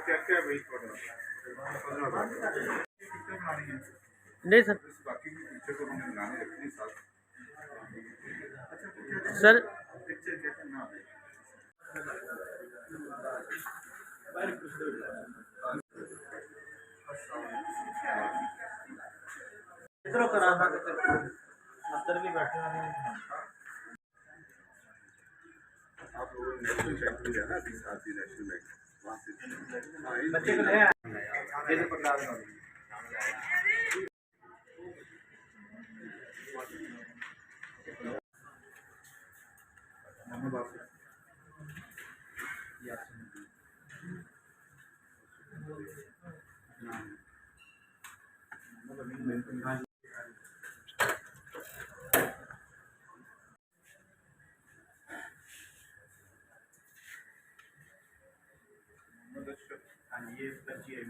क्या क्या वेट कर रहा है नहीं सर। बाकी की पिक्चर को हमने बनाने रखनी साथ। सर पिक्चर क्या करना इधर करा था अंदर भी बैठे हैं। आप लोग नेशनल बैंक में जाना अभी साथ ही नेशनल बैंक वहाँ से बच्चे को ले आया पकड़ा ये बच्ची है